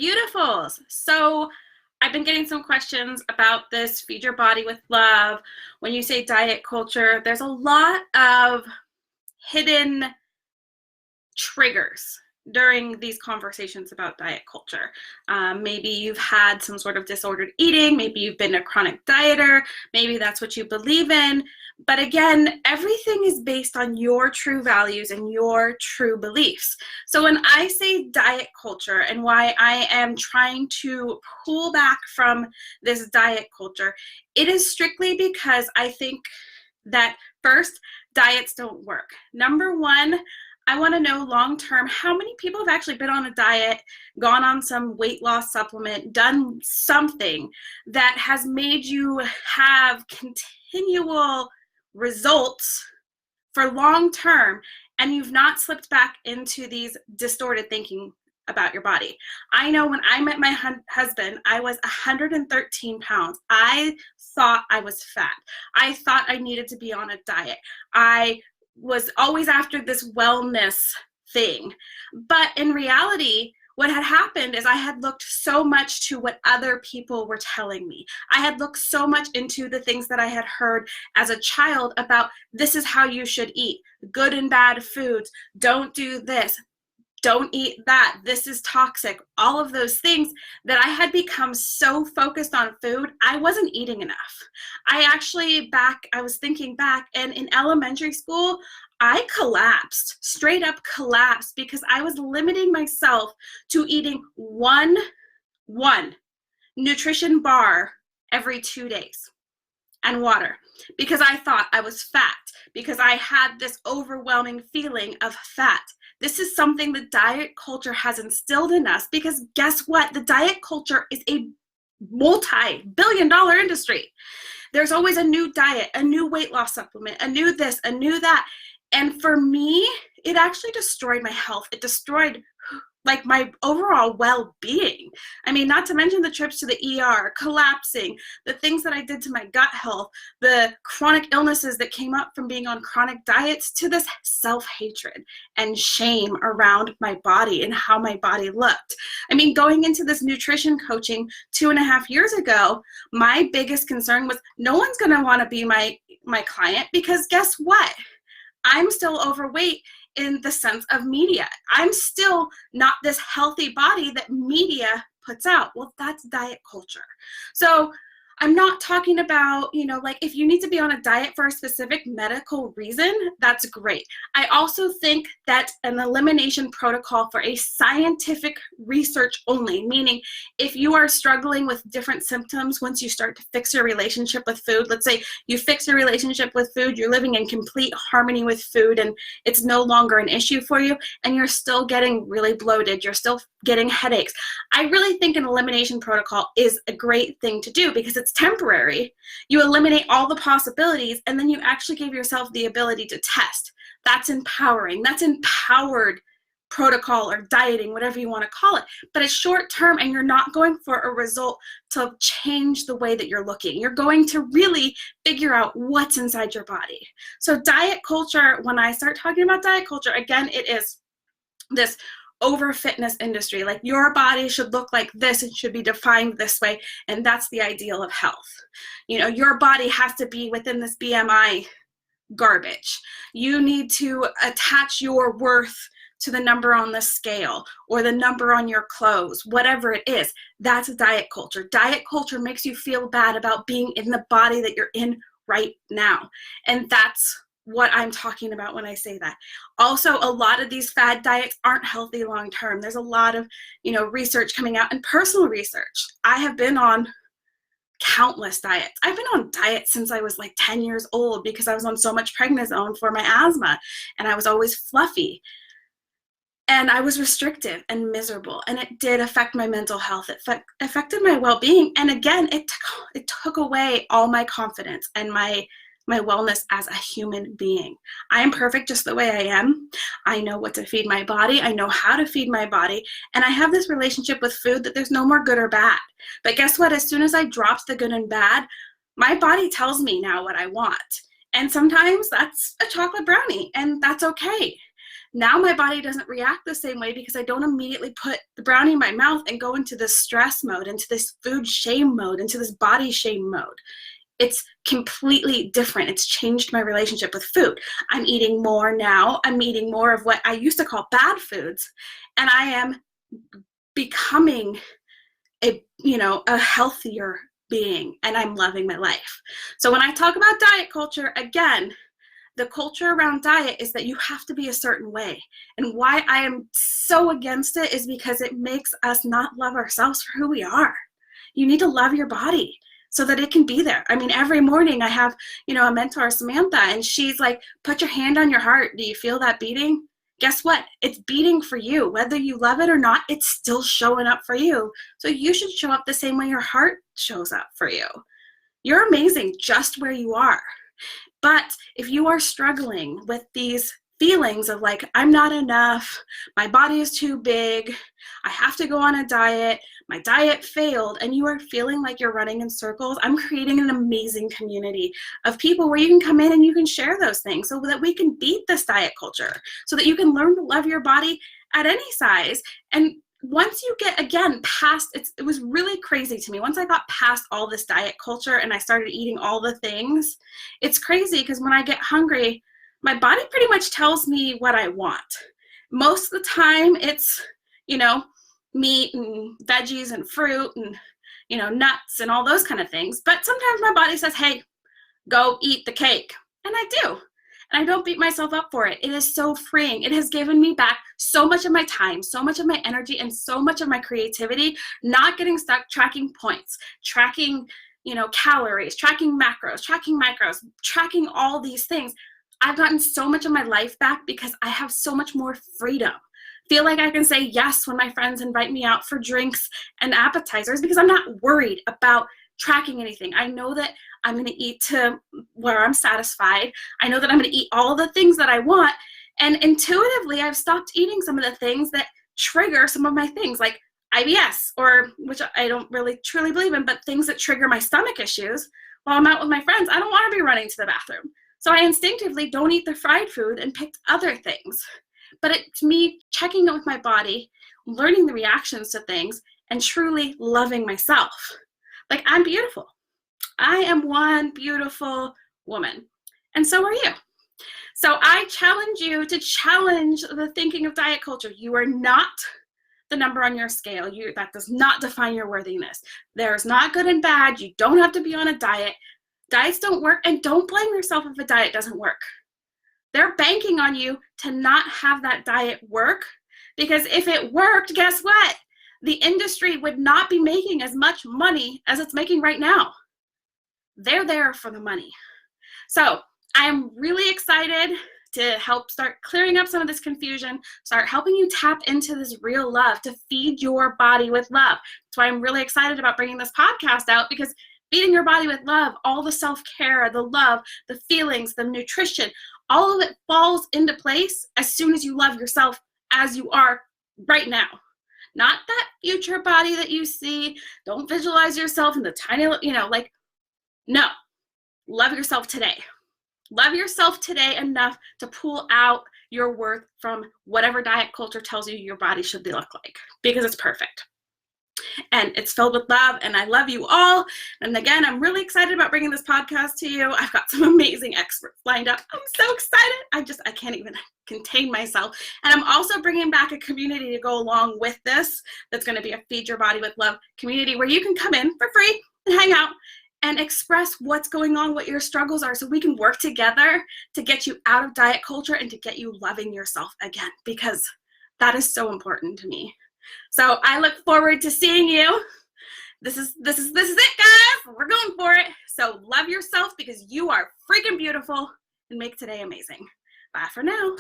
Beautifuls. So I've been getting some questions about this Feed Your Body with Love. When you say diet culture, there's a lot of hidden triggers during these conversations about diet culture. Maybe you've had some sort of disordered eating, maybe you've been a chronic dieter, maybe that's what you believe in. But again, everything is based on your true values and your true beliefs. So when I say diet culture and why I am trying to pull back from this diet culture, it is strictly because I think that first, diets don't work. Number one, I want to know long-term how many people have actually been on a diet, gone on some weight loss supplement, done something that has made you have continual results for long-term, and you've not slipped back into these distorted thinking about your body. I know when I met my husband, I was 113 pounds. I thought I was fat. I thought I needed to be on a diet. I was always after this wellness thing. But in reality, what had happened is I had looked so much to what other people were telling me. I had looked so much into the things that I had heard as a child about this is how you should eat, good and bad foods, don't do this, don't eat that, this is toxic, all of those things that I had become so focused on food, I wasn't eating enough. I was thinking back, and in elementary school, I collapsed, straight up collapsed, because I was limiting myself to eating one nutrition bar every 2 days and water, because I thought I was fat, because I had this overwhelming feeling of fat. This is something the diet culture has instilled in us, because guess what? The diet culture is a multi-billion-dollar industry. There's always a new diet, a new weight loss supplement, a new this, a new that. And for me, it actually destroyed my health. It destroyed like my overall well-being. I mean, not to mention the trips to the ER, collapsing, the things that I did to my gut health, the chronic illnesses that came up from being on chronic diets, to this self-hatred and shame around my body and how my body looked. I mean, going into this nutrition coaching 2.5 years ago, my biggest concern was no one's gonna wanna be my client, because guess what? I'm still overweight in the sense of media. I'm still not this healthy body that media puts out. Well, that's diet culture. So I'm not talking about, like if you need to be on a diet for a specific medical reason, that's great. I also think that an elimination protocol for a scientific research only, meaning if you are struggling with different symptoms, once you start to fix your relationship with food, let's say you fix your relationship with food, you're living in complete harmony with food and it's no longer an issue for you, and you're still getting really bloated, you're still getting headaches. I really think an elimination protocol is a great thing to do, because it's temporary. You eliminate all the possibilities, and then you actually give yourself the ability to test. That's empowering. That's empowered protocol or dieting, whatever you want to call it. But it's short term, and you're not going for a result to change the way that you're looking. You're going to really figure out what's inside your body. So diet culture, when I start talking about diet culture, again, it is this over fitness industry. Like your body should look like this, it should be defined this way, and that's the ideal of health. Your body has to be within this BMI garbage. You need to attach your worth to the number on the scale or the number on your clothes, whatever it is. That's diet culture. Diet culture makes you feel bad about being in the body that you're in right now. And that's what I'm talking about when I say that. Also, a lot of these fad diets aren't healthy long term. There's a lot of, research coming out, and personal research. I have been on countless diets. I've been on diets since I was like 10 years old, because I was on so much prednisone for my asthma, and I was always fluffy. And I was restrictive and miserable, and it did affect my mental health. It affected my well-being. And again, it took away all my confidence and my wellness as a human being. I am perfect just the way I am. I know what to feed my body. I know how to feed my body. And I have this relationship with food that there's no more good or bad. But guess what? As soon as I dropped the good and bad, my body tells me now what I want. And sometimes that's a chocolate brownie, and that's okay. Now my body doesn't react the same way because I don't immediately put the brownie in my mouth and go into this stress mode, into this food shame mode, into this body shame mode. It's completely different. It's changed my relationship with food. I'm eating more now. I'm eating more of what I used to call bad foods, and I am becoming a healthier being, and I'm loving my life. So when I talk about diet culture, again, the culture around diet is that you have to be a certain way. And why I am so against it is because it makes us not love ourselves for who we are. You need to love your body so that it can be there. I mean, every morning I have, a mentor, Samantha, and she's like, put your hand on your heart. Do you feel that beating? Guess what? It's beating for you. Whether you love it or not, it's still showing up for you. So you should show up the same way your heart shows up for you. You're amazing just where you are. But if you are struggling with these feelings of like, I'm not enough, my body is too big, I have to go on a diet, my diet failed, and you are feeling like you're running in circles, I'm creating an amazing community of people where you can come in and you can share those things so that we can beat this diet culture, so that you can learn to love your body at any size. And once you get, again, past, it was really crazy to me. Once I got past all this diet culture and I started eating all the things, it's crazy because when I get hungry, my body pretty much tells me what I want. Most of the time it's, meat and veggies and fruit and, nuts and all those kind of things. But sometimes my body says, hey, go eat the cake. And I do. And I don't beat myself up for it. It is so freeing. It has given me back so much of my time, so much of my energy, and so much of my creativity, not getting stuck tracking points, tracking, calories, tracking macros, tracking micros, tracking all these things. I've gotten so much of my life back because I have so much more freedom. Feel like I can say yes when my friends invite me out for drinks and appetizers because I'm not worried about tracking anything. I know that I'm going to eat to where I'm satisfied. I know that I'm going to eat all the things that I want. And intuitively, I've stopped eating some of the things that trigger some of my things, like IBS, or which I don't really truly believe in, but things that trigger my stomach issues. While I'm out with my friends, I don't want to be running to the bathroom. So I instinctively don't eat the fried food and picked other things. But it's me checking in with my body, learning the reactions to things, and truly loving myself. Like, I'm beautiful. I am one beautiful woman. And so are you. So I challenge you to challenge the thinking of diet culture. You are not the number on your scale. That does not define your worthiness. There's not good and bad. You don't have to be on a diet. Diets don't work, and don't blame yourself if a diet doesn't work. They're banking on you to not have that diet work, because if it worked, guess what? The industry would not be making as much money as it's making right now. They're there for the money. So I am really excited to help start clearing up some of this confusion, start helping you tap into this real love, to feed your body with love. That's why I'm really excited about bringing this podcast out, because feeding your body with love, all the self-care, the love, the feelings, the nutrition, all of it falls into place as soon as you love yourself as you are right now. Not that future body that you see. Don't visualize yourself in the tiny, no. Love yourself today. Love yourself today enough to pull out your worth from whatever diet culture tells you your body should look like, because it's perfect. And it's filled with love, and I love you all. And again, I'm really excited about bringing this podcast to you. I've got some amazing experts lined up. I'm so excited. I can't even contain myself. And I'm also bringing back a community to go along with this. That's going to be a Feed Your Body with Love community where you can come in for free and hang out and express what's going on, what your struggles are, so we can work together to get you out of diet culture and to get you loving yourself again, because that is so important to me. So I look forward to seeing you. This is it, guys. We're going for it. So love yourself, because you are freaking beautiful, and make today amazing. Bye for now.